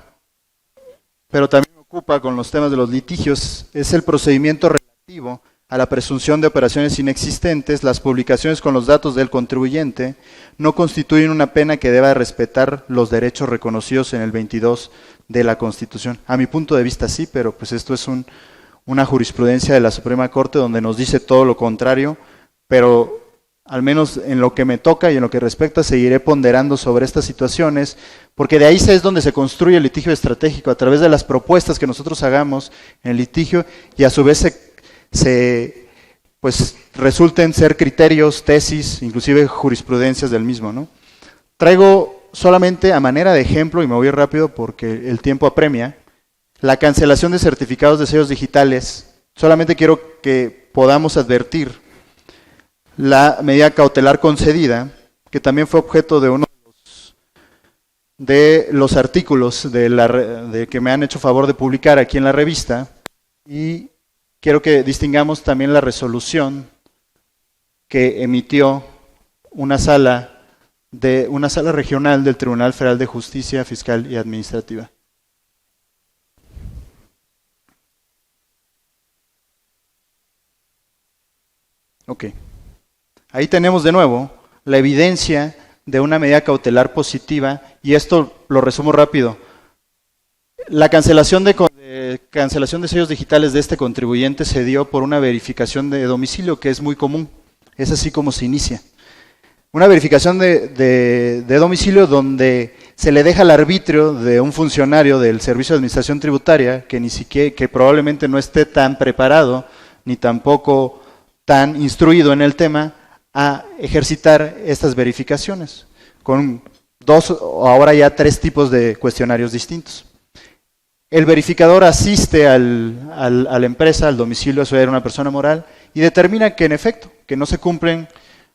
pero también me ocupa con los temas de los litigios, es el procedimiento relativo a la presunción de operaciones inexistentes. Las publicaciones con los datos del contribuyente no constituyen una pena que deba respetar los derechos reconocidos en el 22 de la Constitución. A mi punto de vista sí, pero pues esto es una jurisprudencia de la Suprema Corte donde nos dice todo lo contrario, pero al menos en lo que me toca y en lo que respecta, seguiré ponderando sobre estas situaciones, porque de ahí es donde se construye el litigio estratégico, a través de las propuestas que nosotros hagamos en el litigio, y a su vez pues resulten ser criterios, tesis, inclusive jurisprudencias del mismo, ¿no? Traigo solamente a manera de ejemplo, y me voy rápido porque el tiempo apremia, la cancelación de certificados de sellos digitales. Solamente quiero que podamos advertir la medida cautelar concedida, que también fue objeto de uno de los artículos de que me han hecho favor de publicar aquí en la revista, y quiero que distingamos también la resolución que emitió una sala regional del Tribunal Federal de Justicia Fiscal y Administrativa. Ok. Ahí tenemos de nuevo la evidencia de una medida cautelar positiva, y esto lo resumo rápido. La cancelación de sellos digitales de este contribuyente se dio por una verificación de domicilio, que es muy común. Es así como se inicia. Una verificación de domicilio donde se le deja al arbitrio de un funcionario del Servicio de Administración Tributaria que probablemente no esté tan preparado ni tampoco tan instruido en el tema, a ejercitar estas verificaciones con 2 o ahora ya 3 tipos de cuestionarios distintos. El verificador asiste a la empresa, al domicilio, eso era una persona moral, y determina que en efecto, que no se cumplen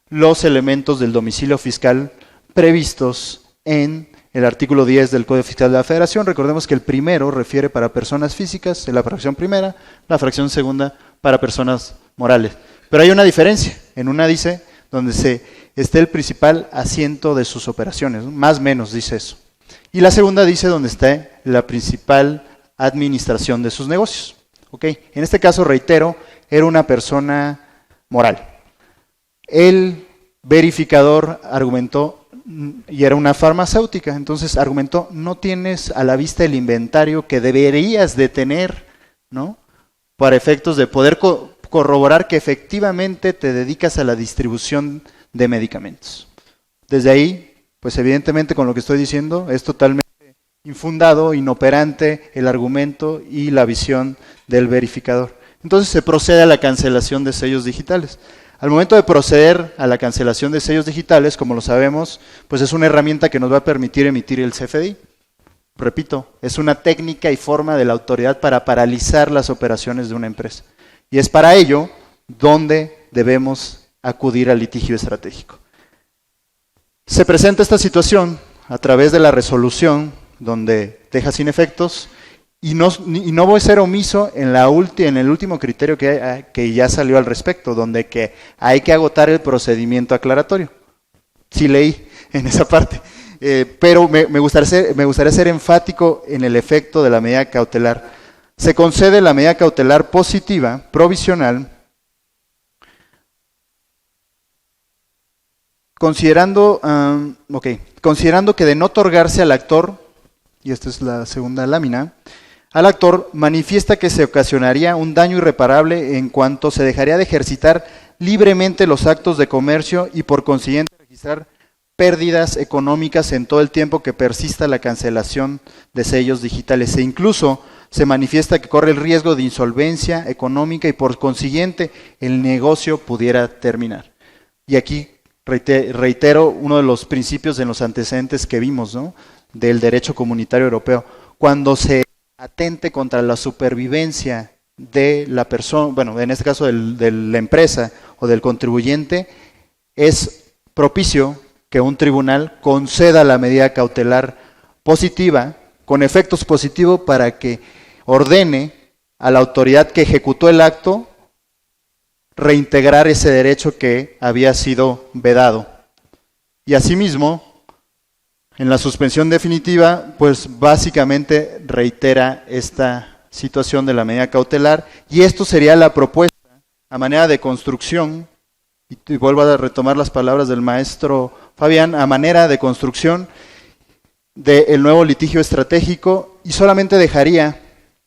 los elementos del domicilio fiscal previstos en el artículo 10 del Código Fiscal de la Federación. Recordemos que el primero refiere para personas físicas, en la fracción primera, la fracción segunda para personas morales. Pero hay una diferencia, en una dice donde esté el principal asiento de sus operaciones, ¿no? Más o menos dice eso. Y la segunda dice donde esté la principal administración de sus negocios. ¿Ok? En este caso, reitero, era una persona moral. El verificador argumentó, y era una farmacéutica, entonces argumentó, no tienes a la vista el inventario que deberías de tener, ¿no? Para efectos de poder corroborar que efectivamente te dedicas a la distribución de medicamentos. Desde ahí, pues evidentemente con lo que estoy diciendo, es totalmente infundado, inoperante el argumento y la visión del verificador. Entonces se procede a la cancelación de sellos digitales. Al momento de proceder a la cancelación de sellos digitales, como lo sabemos, pues es una herramienta que nos va a permitir emitir el CFDI. Repito, es una técnica y forma de la autoridad para paralizar las operaciones de una empresa. Y es para ello donde debemos acudir al litigio estratégico. Se presenta esta situación a través de la resolución donde deja sin efectos, y no voy a ser omiso en el último criterio que ya salió al respecto, donde que hay que agotar el procedimiento aclaratorio. Sí leí en esa parte, pero me gustaría ser enfático en el efecto de la medida cautelar. Se concede la medida cautelar positiva, provisional, considerando que de no otorgarse al actor y esta es la segunda lámina, al actor manifiesta que se ocasionaría un daño irreparable en cuanto se dejaría de ejercitar libremente los actos de comercio y por consiguiente registrar pérdidas económicas en todo el tiempo que persista la cancelación de sellos digitales e incluso se manifiesta que corre el riesgo de insolvencia económica y por consiguiente el negocio pudiera terminar. Y aquí reitero uno de los principios en los antecedentes que vimos, ¿no?, del derecho comunitario europeo. Cuando se atente contra la supervivencia de la persona, bueno, en este caso de la empresa o del contribuyente, es propicio que un tribunal conceda la medida cautelar positiva, con efectos positivos, para que ordene a la autoridad que ejecutó el acto reintegrar ese derecho que había sido vedado. Y asimismo, en la suspensión definitiva, pues básicamente reitera esta situación de la medida cautelar, y esto sería la propuesta a manera de construcción, y vuelvo a retomar las palabras del maestro Fabián, a manera de construcción del nuevo litigio estratégico, y solamente dejaría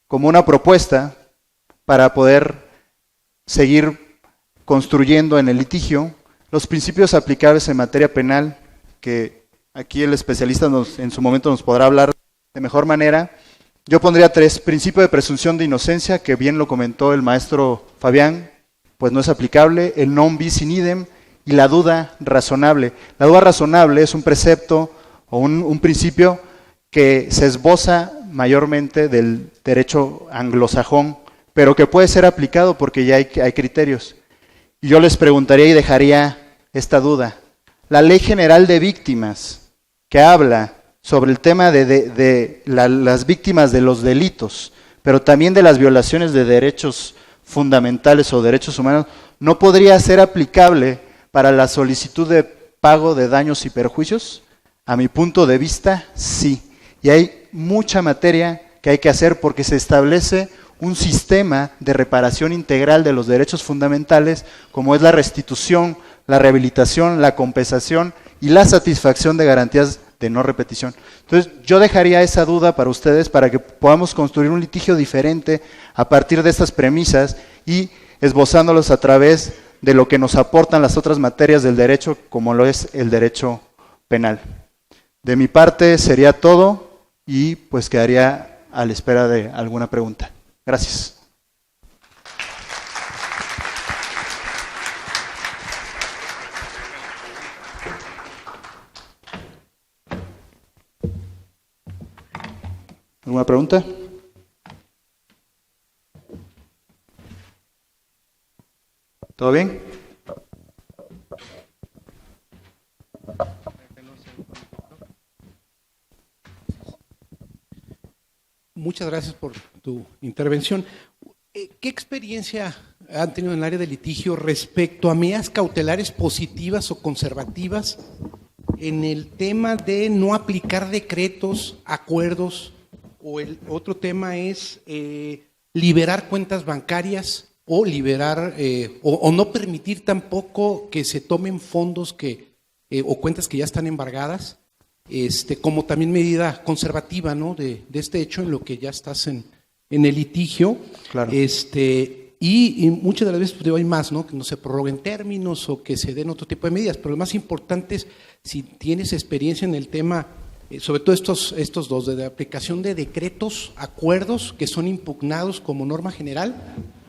como una propuesta para poder seguir construyendo en el litigio los principios aplicables en materia penal, que aquí el especialista en su momento nos podrá hablar de mejor manera. Yo pondría 3: principio de presunción de inocencia, que bien lo comentó el maestro Fabián, pues no es aplicable; el non bis in idem; y la duda razonable. La duda razonable es un precepto o un principio que se esboza mayormente del derecho anglosajón, pero que puede ser aplicado porque ya hay criterios. Y yo les preguntaría y dejaría esta duda. La Ley General de Víctimas, que habla sobre el tema de las víctimas de los delitos, pero también de las violaciones de derechos fundamentales o derechos humanos, ¿no podría ser aplicable para la solicitud de pago de daños y perjuicios? A mi punto de vista, sí. Y hay mucha materia que hay que hacer porque se establece un sistema de reparación integral de los derechos fundamentales, como es la restitución, la rehabilitación, la compensación y la satisfacción de garantías de no repetición. Entonces, yo dejaría esa duda para ustedes, para que podamos construir un litigio diferente a partir de estas premisas y esbozándolos a través de lo que nos aportan las otras materias del derecho, como lo es el derecho penal. De mi parte sería todo y pues quedaría a la espera de alguna pregunta. Gracias. ¿Alguna pregunta? ¿Todo bien? Muchas gracias por tu intervención. ¿Qué experiencia han tenido en el área de litigio respecto a medidas cautelares positivas o conservativas en el tema de no aplicar decretos, acuerdos, o el otro tema es liberar cuentas bancarias o liberar o no permitir tampoco que se tomen fondos o cuentas que ya están embargadas, como también medida conservativa, ¿no?, de este hecho en lo que ya estás en el litigio? Claro. Y muchas de las veces hay más, ¿no?, que no se prorroguen términos o que se den otro tipo de medidas, pero lo más importante es si tienes experiencia en el tema, sobre todo estos dos, de la aplicación de decretos, acuerdos que son impugnados como norma general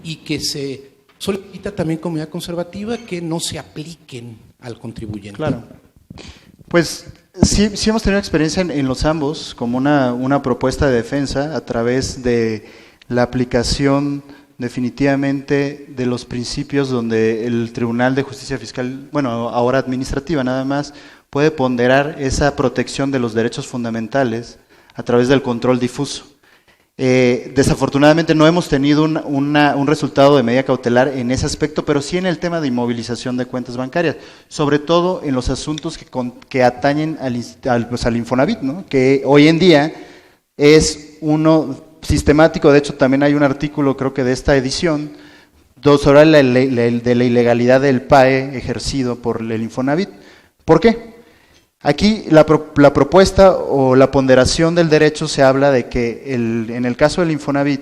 y que se solicita también como medida conservativa que no se apliquen al contribuyente. Claro. Pues sí hemos tenido experiencia en los ambos como una propuesta de defensa a través de la aplicación definitivamente de los principios donde el Tribunal de Justicia Fiscal, bueno, ahora administrativa nada más, puede ponderar esa protección de los derechos fundamentales a través del control difuso. Desafortunadamente no hemos tenido un resultado de medida cautelar en ese aspecto, pero sí en el tema de inmovilización de cuentas bancarias, sobre todo en los asuntos que atañen al Infonavit, ¿no?, que hoy en día es uno sistemático. De hecho, también hay un artículo, creo que de esta edición, sobre de la ilegalidad del PAE ejercido por el Infonavit. ¿Por qué? Aquí la propuesta o la ponderación del derecho se habla de que en el caso del Infonavit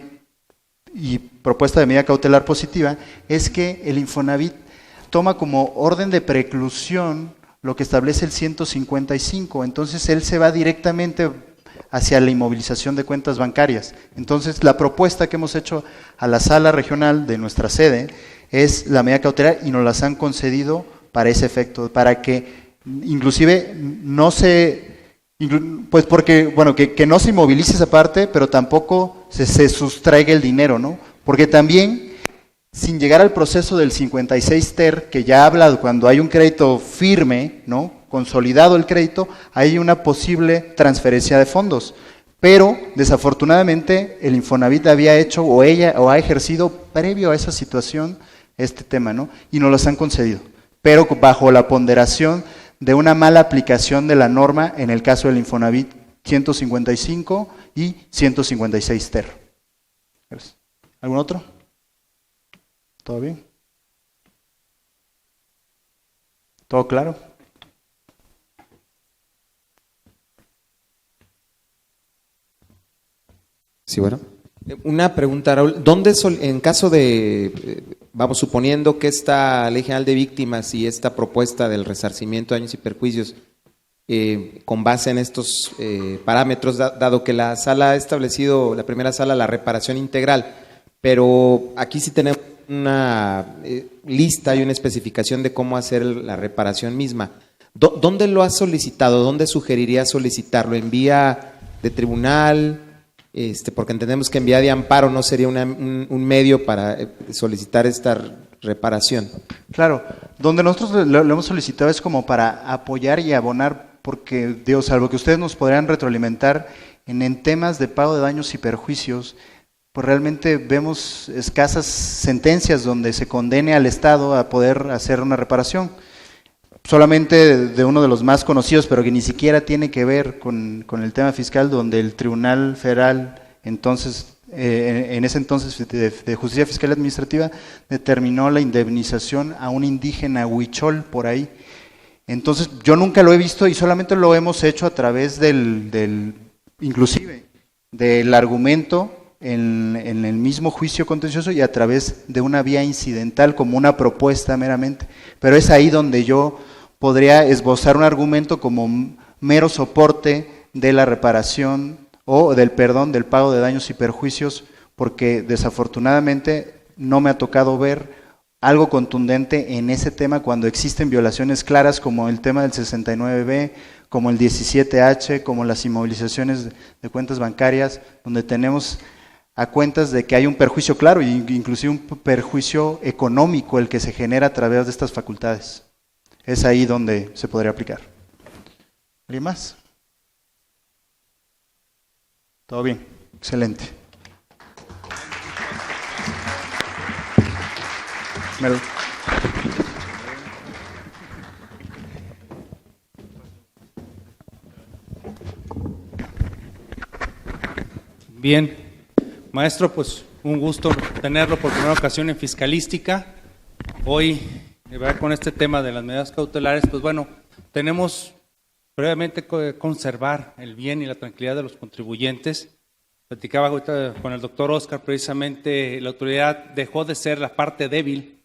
y propuesta de medida cautelar positiva es que el Infonavit toma como orden de preclusión lo que establece el 155, entonces él se va directamente hacia la inmovilización de cuentas bancarias. Entonces la propuesta que hemos hecho a la sala regional de nuestra sede es la medida cautelar y nos las han concedido para ese efecto, para que inclusive no se, pues porque, bueno, que no se inmovilice esa parte, pero tampoco se sustraiga el dinero, ¿no? Porque también, sin llegar al proceso del 56 ter, que ya habla cuando hay un crédito firme, ¿no? Consolidado el crédito, hay una posible transferencia de fondos. Pero, desafortunadamente, el Infonavit había hecho, o ha ejercido, previo a esa situación, este tema, ¿no? Y nos los han concedido. Pero bajo la ponderación de una mala aplicación de la norma en el caso del Infonavit 155 y 156 ter. ¿Algún otro? ¿Todo bien? ¿Todo claro? Sí, bueno. Una pregunta, Raúl. ¿Dónde, en caso de, vamos suponiendo que esta Ley General de Víctimas y esta propuesta del resarcimiento de daños y perjuicios, con base en estos parámetros, dado que la sala ha establecido, la primera sala, la reparación integral, pero aquí sí tenemos una lista y una especificación de cómo hacer la reparación misma. ¿Dónde lo has solicitado? ¿Dónde sugerirías solicitarlo? ¿En vía de tribunal? Porque entendemos que en vía de amparo no sería un medio para solicitar esta reparación. Claro, donde nosotros lo hemos solicitado es como para apoyar y abonar, porque, Dios, salvo que ustedes nos podrían retroalimentar en temas de pago de daños y perjuicios, pues realmente vemos escasas sentencias donde se condene al Estado a poder hacer una reparación. Solamente de uno de los más conocidos, pero que ni siquiera tiene que ver con el tema fiscal, donde el Tribunal Federal, entonces, en ese entonces de Justicia Fiscal y Administrativa, determinó la indemnización a un indígena huichol por ahí. Entonces, yo nunca lo he visto y solamente lo hemos hecho a través inclusive, del argumento en el mismo juicio contencioso y a través de una vía incidental como una propuesta meramente. Pero es ahí donde yo podría esbozar un argumento como mero soporte de la reparación o del perdón del pago de daños y perjuicios, porque desafortunadamente no me ha tocado ver algo contundente en ese tema cuando existen violaciones claras como el tema del 69B, como el 17H, como las inmovilizaciones de cuentas bancarias, donde tenemos a cuentas de que hay un perjuicio claro, inclusive un perjuicio económico el que se genera a través de estas facultades. Es ahí donde se podría aplicar. ¿Alguien más? ¿Todo bien? Excelente. Mel. Bien, maestro, pues un gusto tenerlo por primera ocasión en Fiscalística. Hoy, con este tema de las medidas cautelares, pues bueno, tenemos brevemente que conservar el bien y la tranquilidad de los contribuyentes. Platicaba ahorita con el doctor Oscar, precisamente la autoridad dejó de ser la parte débil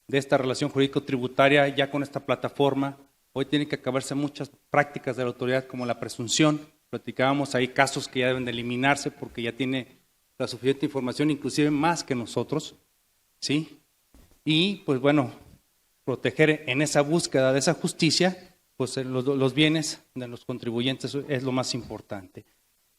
de esta relación jurídico-tributaria ya con esta plataforma. Hoy tienen que acabarse muchas prácticas de la autoridad como la presunción. Platicábamos, hay casos que ya deben de eliminarse porque ya tiene la suficiente información, inclusive más que nosotros, ¿sí? Y pues bueno, proteger en esa búsqueda de esa justicia, pues los bienes de los contribuyentes es lo más importante.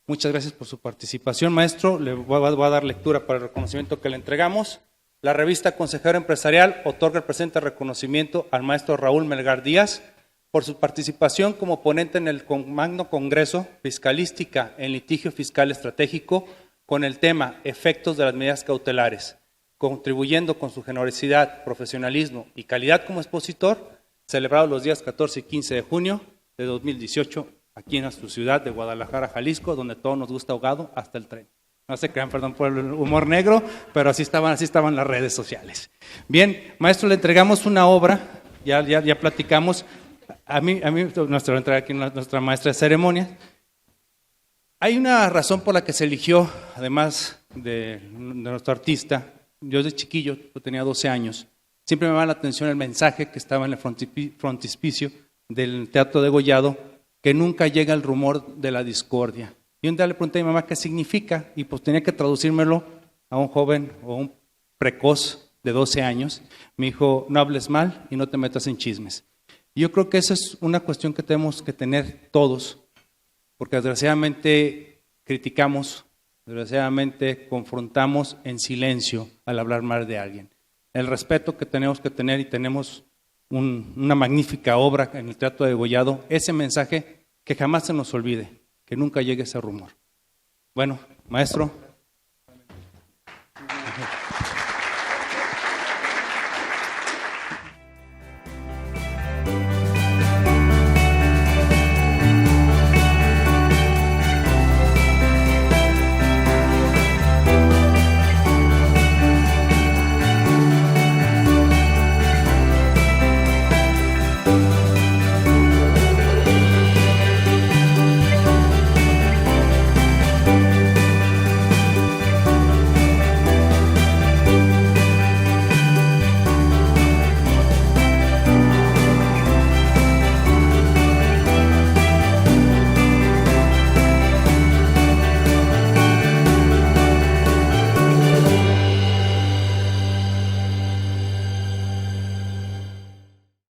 Muchas gracias por su participación, maestro. Le voy a dar lectura para el reconocimiento que le entregamos. La revista Consejero Empresarial otorga el presente reconocimiento al maestro Raúl Melgar Díaz por su participación como ponente en el Magno Congreso Fiscalística en litigio fiscal estratégico con el tema Efectos de las medidas cautelares, contribuyendo con su generosidad, profesionalismo y calidad como expositor, celebrado los días 14 y 15 de junio de 2018 aquí en nuestra ciudad de Guadalajara, Jalisco, donde todo nos gusta ahogado hasta el tren. No se crean, perdón por el humor negro, pero así estaban las redes sociales. Bien, maestro, le entregamos una obra, ya platicamos. a mí nuestra entrada aquí, nuestra maestra de ceremonias, hay una razón por la que se eligió, además de nuestro artista. Yo desde chiquillo, yo tenía 12 años, siempre me llamaba la atención el mensaje que estaba en el frontispicio del Teatro Degollado, que nunca llega el rumor de la discordia. Y un día le pregunté a mi mamá qué significa, y pues tenía que traducírmelo a un joven o un precoz de 12 años. Me dijo, no hables mal y no te metas en chismes. Y yo creo que esa es una cuestión que tenemos que tener todos, porque desgraciadamente criticamos, desgraciadamente confrontamos en silencio al hablar mal de alguien. El respeto que tenemos que tener, y tenemos una magnífica obra en el Teatro Degollado, ese mensaje que jamás se nos olvide, que nunca llegue ese rumor. Bueno, maestro.